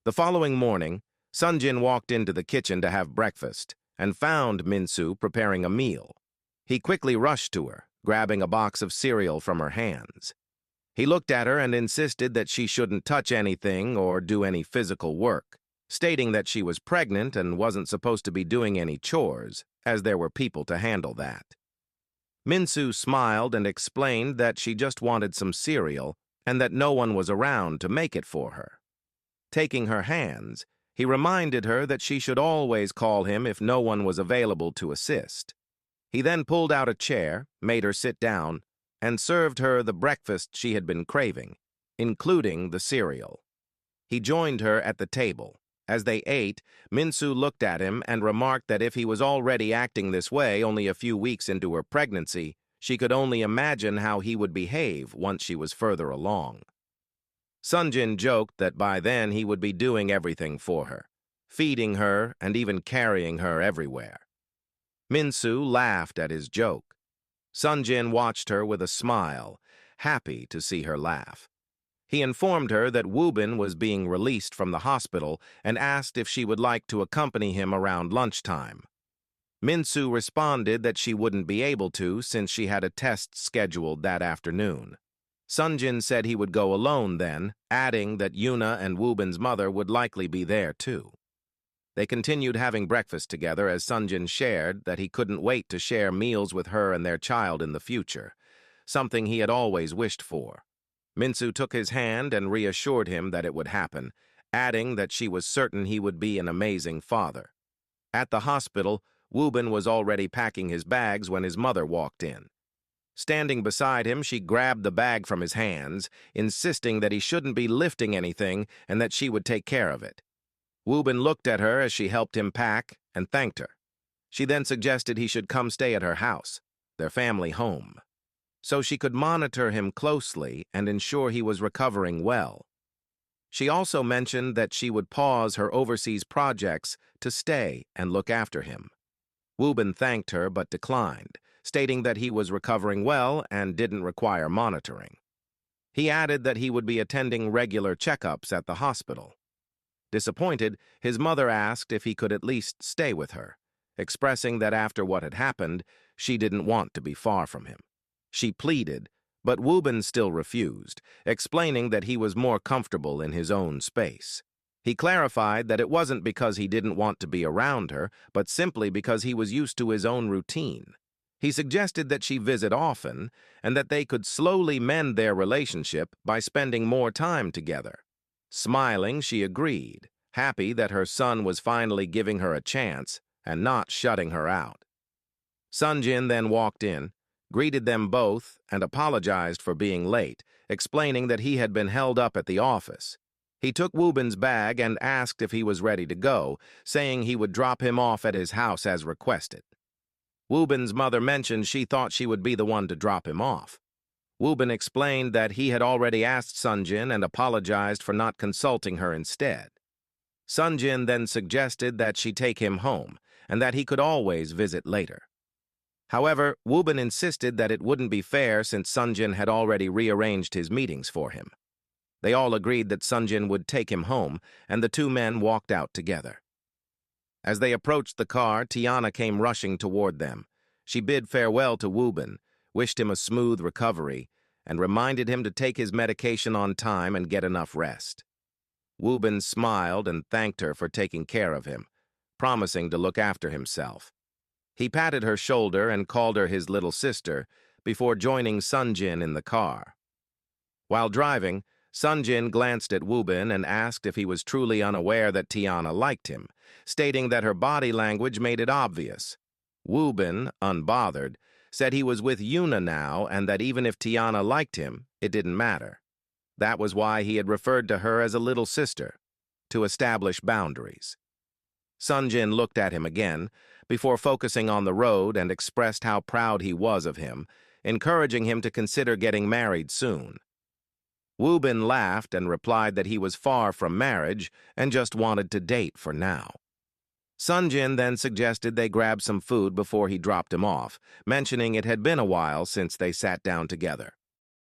The following morning, Sunjin walked into the kitchen to have breakfast and found Minsu preparing a meal. He quickly rushed to her, grabbing a box of cereal from her hands. He looked at her and insisted that she shouldn't touch anything or do any physical work, stating that she was pregnant and wasn't supposed to be doing any chores, as there were people to handle that. Minsu smiled and explained that she just wanted some cereal and that no one was around to make it for her. Taking her hands, he reminded her that she should always call him if no one was available to assist. He then pulled out a chair, made her sit down, and served her the breakfast she had been craving, including the cereal. He joined her at the table. As they ate, Minsu looked at him and remarked that if he was already acting this way only a few weeks into her pregnancy, she could only imagine how he would behave once she was further along. Sunjin joked that by then he would be doing everything for her, feeding her and even carrying her everywhere. Minsu laughed at his joke. Sunjin watched her with a smile, happy to see her laugh. He informed her that Woobin was being released from the hospital and asked if she would like to accompany him around lunchtime. Minsu responded that she wouldn't be able to since she had a test scheduled that afternoon. Sunjin said he would go alone then, adding that Yuna and Woobin's mother would likely be there too. They continued having breakfast together as Sunjin shared that he couldn't wait to share meals with her and their child in the future, something he had always wished for. Minsu took his hand and reassured him that it would happen, adding that she was certain he would be an amazing father. At the hospital, Woobin was already packing his bags when his mother walked in. Standing beside him, she grabbed the bag from his hands, insisting that he shouldn't be lifting anything and that she would take care of it. Woobin looked at her as she helped him pack and thanked her. She then suggested he should come stay at her house, their family home, so she could monitor him closely and ensure he was recovering well. She also mentioned that she would pause her overseas projects to stay and look after him. Woobin thanked her but declined, stating that he was recovering well and didn't require monitoring. He added that he would be attending regular checkups at the hospital. Disappointed, his mother asked if he could at least stay with her, expressing that after what had happened, she didn't want to be far from him. She pleaded, but Woobin still refused, explaining that he was more comfortable in his own space. He clarified that it wasn't because he didn't want to be around her, but simply because he was used to his own routine. He suggested that she visit often and that they could slowly mend their relationship by spending more time together. Smiling, she agreed, happy that her son was finally giving her a chance and not shutting her out. Sunjin then walked in, greeted them both, and apologized for being late, explaining that he had been held up at the office. He took Woobin's bag and asked if he was ready to go, saying he would drop him off at his house as requested. Woobin's mother mentioned she thought she would be the one to drop him off. Woobin explained that he had already asked Sunjin and apologized for not consulting her instead. Sunjin then suggested that she take him home and that he could always visit later. However, Woobin insisted that it wouldn't be fair since Sunjin had already rearranged his meetings for him. They all agreed that Sunjin would take him home, and the two men walked out together. As they approached the car, Tiana came rushing toward them. She bid farewell to Woobin, wished him a smooth recovery, and reminded him to take his medication on time and get enough rest. Woobin smiled and thanked her for taking care of him, promising to look after himself. He patted her shoulder and called her his little sister before joining Sunjin in the car. While driving, Sunjin glanced at Woobin and asked if he was truly unaware that Tiana liked him, stating that her body language made it obvious. Woobin, unbothered, said he was with Yuna now and that even if Tiana liked him, it didn't matter. That was why he had referred to her as a little sister, to establish boundaries. Sunjin looked at him again, before focusing on the road, and expressed how proud he was of him, encouraging him to consider getting married soon. Woobin laughed and replied that he was far from marriage and just wanted to date for now. Sunjin then suggested they grab some food before he dropped him off, mentioning it had been a while since they sat down together.